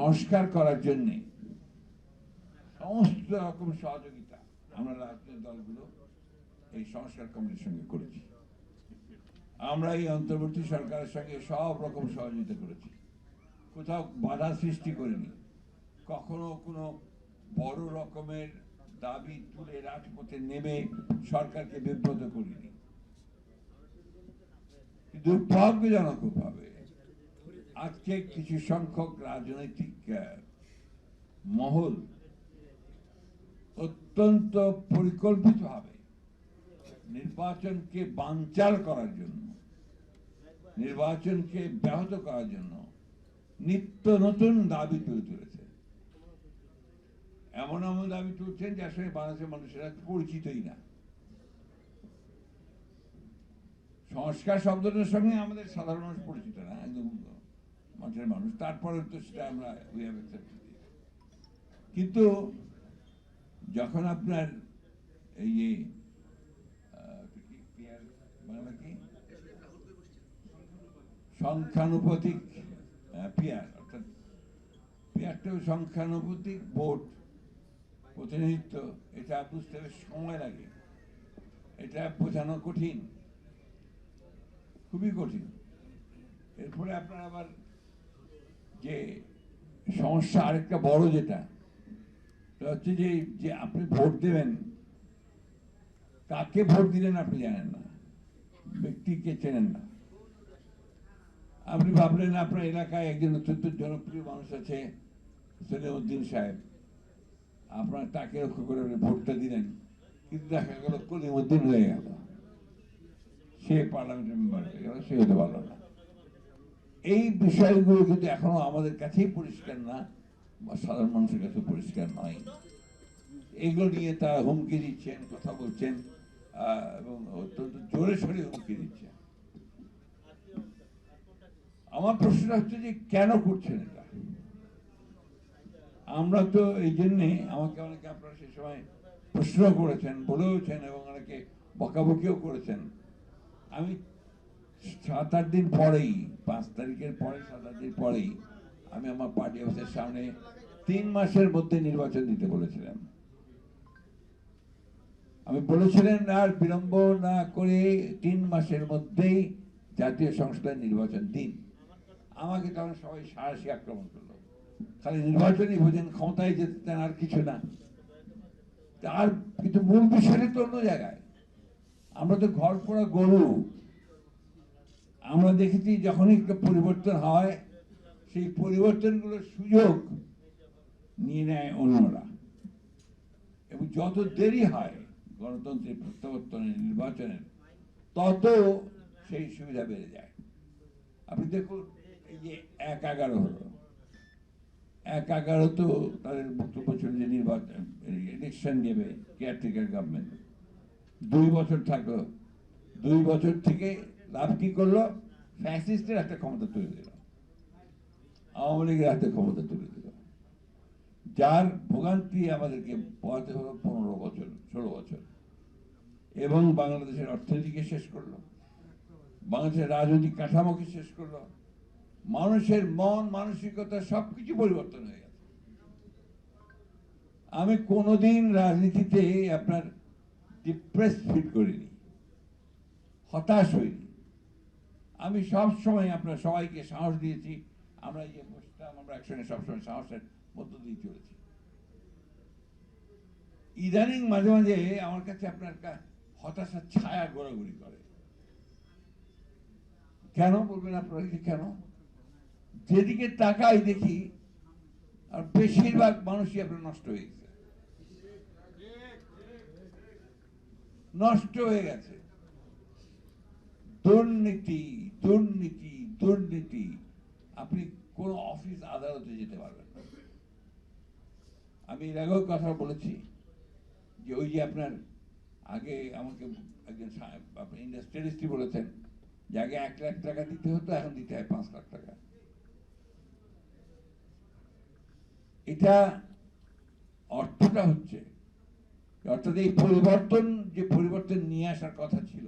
সংস্কার করার জন্য সমস্ত রকম সহযোগিতা আমরা রাজনৈতিক দলগুলো এই সংস্কার কমিটির সঙ্গে করেছি। আমরা এই অন্তর্বর্তী সরকারের সঙ্গে সব রকম সহযোগিতা করেছি, কোথাও বাধা সৃষ্টি করিনি, কখনো কোনো বড় রকমের দাবি তুলে রাজপথে নেমে সরকারকে বিব্রত করিনি। দুর্ভাগ্যজনকভাবে আজকে কিছু সংখ্যক রাজনৈতিক মহল অত্যন্ত পরিকল্পিতভাবে নির্বাচনকে বানচাল করার জন্য, নির্বাচনকে ব্যাহত করার জন্য নিত্য নতুন দাবি তুলে তুলেছে। এমন এমন দাবি তুলছেন যার সঙ্গে বাংলাদেশের মানুষেরা পরিচিতই না। সংস্কার শব্দটার সঙ্গে আমাদের সাধারণ মানুষ পরিচিত না, একদম মাঠের মানুষ, তারপরে তো সেটা আমরা কিন্তু যখন আপনার এই সংখ্যানুপাতিক পিয়ার, অর্থাৎ পিয়ারটাও সংখ্যানুপাতিক ভোট প্রতিনিধিত্ব, এটা বুঝতে সময় লাগে, এটা বোঝানো কঠিন, খুবই কঠিন। এরপরে আপনার আবার যে সমস্যা আরেকটা বড় যেটা হচ্ছে যে আপনি ভোট দেবেন, কাকে ভোট দিলেন আপনি জানেন না, ব্যক্তিকে চেনেন না। আপনি ভাবলেন আপনার এলাকায় একজন অত্যন্ত জনপ্রিয় মানুষ আছে সলিমউদ্দিন সাহেব, আপনার তাকে লক্ষ্য করে ভোটটা দিলেন, কিন্তু দেখা গেল কলিমউদ্দিন হয়ে গেল, সে পার্লামেন্টের মেম্বার হয়ে গেল, সে হতে পারল না। এই বিষয়গুলো কিন্তু এখনো আমাদের কাছেই পরিষ্কার না, বা সাধারণ মানুষের কাছে পরিষ্কার নয়। এগুলো নিয়ে তারা হুমকি দিচ্ছেন, কথা বলছেন, এবং অত্যন্ত জোরে সোরে হুমকি দিচ্ছেন। আমার প্রশ্নটা হচ্ছে যে কেন করছেন এটা? আমরা তো এই জন্যে, আমাকে অনেকে আপনারা সে সময় প্রশ্ন করেছেন, বলেওছেন, এবং অনেকে বকাবকিও করেছেন। আমি 7-8 দিন পরেই, 5 তারিখের পরে 7-8 দিন পরেই আমি আমার পার্টি অফিসের সামনে 3 মাসের মধ্যে নির্বাচন দিতে বলেছিলাম। আমি বলেছিলেন আর বিলম্ব না করে 3 মাসের মধ্যেই জাতীয় সংসদের নির্বাচন দিন। আমাকে তখন সবাই সাহসী আক্রমণ করলো, খালি নির্বাচনই বোঝেন, ক্ষমতায় যেতে চান, আর কিছু না। আর কিন্তু মূল বিষয়টা তো অন্য জায়গায়। আমরা তো ঘর পোড়া গরু। আমরা দেখেছি যখনই একটা পরিবর্তন হয়, সেই পরিবর্তনগুলোর সুযোগ নিয়ে নেয় অন্যরা, এবং যত দেরি হয় গণতন্ত্রের প্রত্যাবর্তনের, নির্বাচনের, তত সেই সুবিধা বেড়ে যায়। আপনি দেখুন, এই যে 1-11 হলো, 1-11 তো তাদের বক্তব্য ছিল যে নির্বাচন, ইলেকশন দেবে কেয়ারটেকার গভর্নমেন্ট, 2 বছর থাকলো। 2 বছর থেকে লাভ কি করলো? ফ্যাসিস্টের হাতে ক্ষমতা তুলে দিল, আওয়ামী লীগের হাতে ক্ষমতা তুলে দিল, যার ভোগান্তি আমাদেরকে পোহাতে হলো 15 বছর, 16 বছর, এবং বাংলাদেশের অর্থনীতিকে শেষ করলো, বাংলাদেশের রাজনৈতিক কাঠামোকে শেষ করলো, মানুষের মন মানসিকতা সবকিছু পরিবর্তন হয়ে গেছে। আমি কোনোদিন রাজনীতিতে আপনার ডিপ্রেস ফিল করিনি, হতাশ হইনি। আমি সব সময় আপনার সবাইকে সাহস দিয়েছি। আমরা যে বসতাম, আমরা একসঙ্গে সবসময় সাহসের মধ্য দিয়ে চলেছি। ইদানিং মাঝে মাঝে আমার কাছে আপনার হতাশার ছায়া ঘোরাঘুরি করে। কেন বলবেন আপনারা? কেন? যেদিকে তাকাই দেখি আর বেশিরভাগ মানুষই আপনার নষ্ট হয়ে গেছে, নষ্ট হয়ে গেছে। দুর্নীতি, দুর্নীতি, দুর্নীতি। আপনি কোন অফিস আদালতে যেতে পারবেন না। আমি এর আগেও কথা বলেছি যে ওই যে আপনার আগে আমাকে একজন আপনার ইন্ডাস্ট্রিয়ালিস্টই বলেছেন যে আগে 1 লাখ টাকা দিতে হতো, এখন দিতে হয় 5 লাখ টাকা। এটা অর্থটা হচ্ছে, অর্থাৎ এই পরিবর্তন, যে পরিবর্তন নিয়ে আসার কথা ছিল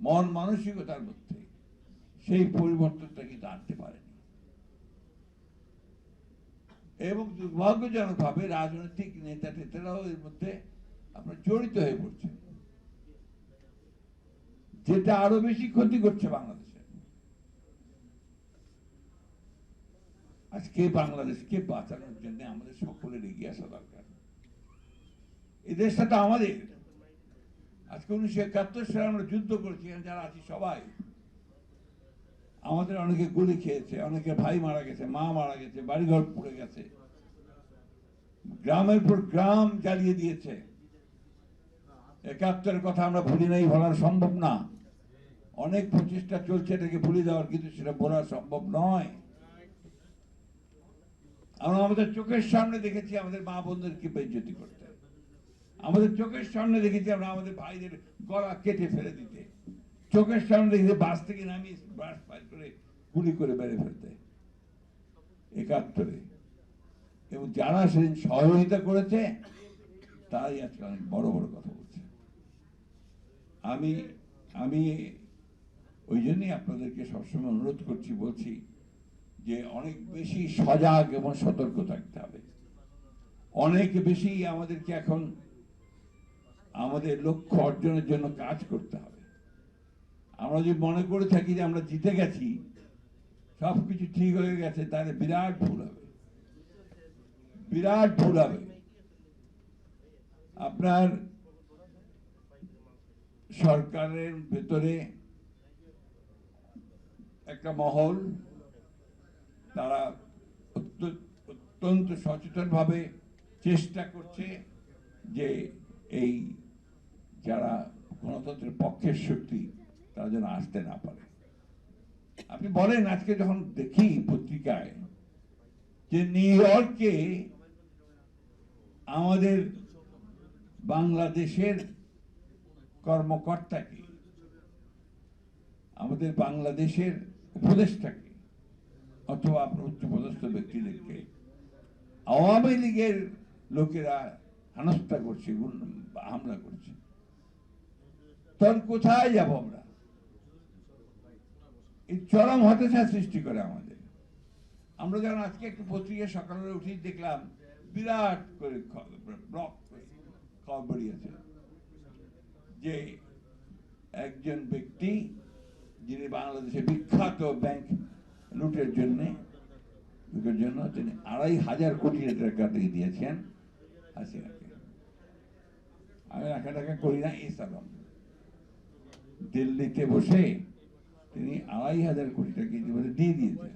মন মানসিকতার মধ্যে, সেই পরিবর্তনটা কিন্তু আনতে পারেনি। এবং দুর্ভাগ্যজনকভাবে রাজনৈতিক নেতা টেতারাও এর মধ্যে আপনার জড়িত হয়ে পড়ছে, যেটা আরো বেশি ক্ষতি করছে বাংলাদেশে। আজকে বাংলাদেশকে বাঁচানোর জন্য আমাদের সকলের এগিয়ে আসা দরকার। এই দেশটা তো আমাদের। আজকে 1971 সালে আমরা যুদ্ধ করেছি, যারা আছি সবাই। আমাদের অনেকে গুলি খেয়েছে, অনেকে ভাই মারা গেছে, মা মারা গেছে, বাড়িঘর পুড়ে গেছে, গ্রামের পর গ্রাম জ্বালিয়ে দিয়েছে। 71-এর কথা আমরা ভুলি নাই, বলার সম্ভব না। অনেক প্রচেষ্টা চলছে এটাকে ভুলে যাওয়ার, কিন্তু সেটা বলা সম্ভব নয়। আমরা আমাদের চোখের সামনে দেখেছি আমাদের মা বোনদেরকে বেইজ্জতি করতে, আমাদের চোখের সামনে দেখেছি আমরা আমাদের ভাইদের গলা কেটে ফেলে দিতে, চোখের সামনে দেখেছি বাস থেকে নামিয়ে বাস ফায়ার করে গুলি করে মেরে ফেলতে 71-এ। এবং যারা সেদিন সহযোগিতা করেছে তারাই আজকে অনেক বড় বড় কথা বলছে। আমি আমি ওই জন্যই আপনাদেরকে সবসময় অনুরোধ করছি, বলছি যে অনেক বেশি সজাগ এবং সতর্ক থাকতে হবে। অনেক বেশি আমাদেরকে এখন আমাদের লক্ষ্য অর্জনের জন্য কাজ করতে হবে। আমরা যদি মনে করে থাকি যে আমরা জিতে গেছি, সবকিছু ঠিক হয়ে গেছে, তাহলে বিরাট ভুল হবে, বিরাট ভুল হবে। আপনার সরকারের ভেতরে একটা মহল, তারা অত্যন্ত সচেতনভাবে চেষ্টা করছে যে এই যারা গণতন্ত্রের পক্ষের শক্তি তারা যেন আসতে না পারে। আপনি বলেন, আজকে যখন দেখি পত্রিকায় যে নিউ ইয়র্কে আমাদের বাংলাদেশের কর্মকর্তাকে, আমাদের বাংলাদেশের উপদেষ্টাকে অথবা আপনার উচ্চপদস্থ ব্যক্তিদেরকে আওয়ামী লীগের লোকেরা হেনস্থা করছে, হামলা করছে, তখন কোথায় যাব আমরা? এই চরম হতাশা সৃষ্টি করে আমাদের। আমরা যখন আজকে একটু পত্রিকা সকালে উঠে দেখলাম বিরাট করে ব্লক করে খবর বেরিয়েছে যে একজন ব্যক্তি যিনি বাংলাদেশে বিখ্যাত ব্যাংক লুটের জন্য তিনি ২৫০০ কোটি টাকা দিয়ে দিয়েছেন হাসিনাকে। আমি রাখা টাকা করি না, এই সালাম দিল্লিতে বসে তিনি ২৫০০ কোটি টাকা ইতিমধ্যে দিয়ে দিয়েছেন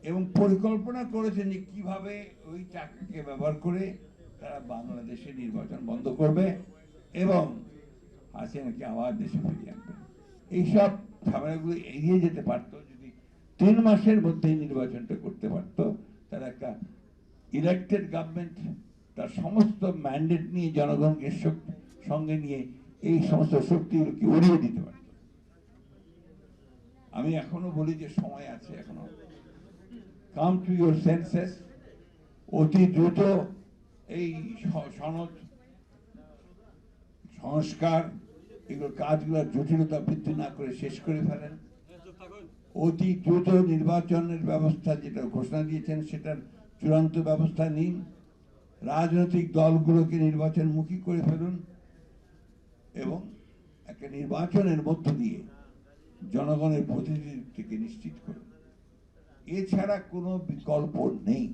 এবং পরিকল্পনা করেছেন যে কিভাবে ওই টাকাকে ব্যবহার করে তারা বাংলাদেশে নির্বাচন বন্ধ করবে এবং হাসিনাকে আবার দেশে ফিরিয়ে আনবে। এইসব ঝামেলাগুলো এড়িয়ে যেতে পারতো যদি ৩ মাসের মধ্যেই নির্বাচনটা করতে পারত। তারা একটা ইলেক্টেড গভর্নমেন্ট তার সমস্ত ম্যান্ডেট নিয়ে জনগণকে সঙ্গে নিয়ে এই সমস্ত শক্তিগুলোকে উড়িয়ে দিতে পারত। আমি এখনো বলি যে সময় আছে, এখনো কাম টু ইউর সেন্সেস। অতি দ্রুত এই সনদ সংস্কার এগুলোর কাজগুলোর জটিলতা বৃদ্ধি না করে শেষ করে ফেলেন। অতি দ্রুত নির্বাচনের ব্যবস্থা যেটা ঘোষণা দিয়েছেন সেটার চূড়ান্ত ব্যবস্থা নিন। রাজনৈতিক দলগুলোকে নির্বাচনমুখী করে ফেলুন এবং একটা নির্বাচনের মধ্য দিয়ে জনগণের প্রতিনিধিত্বকে নিশ্চিত করুন। এছাড়া কোনো বিকল্প নেই।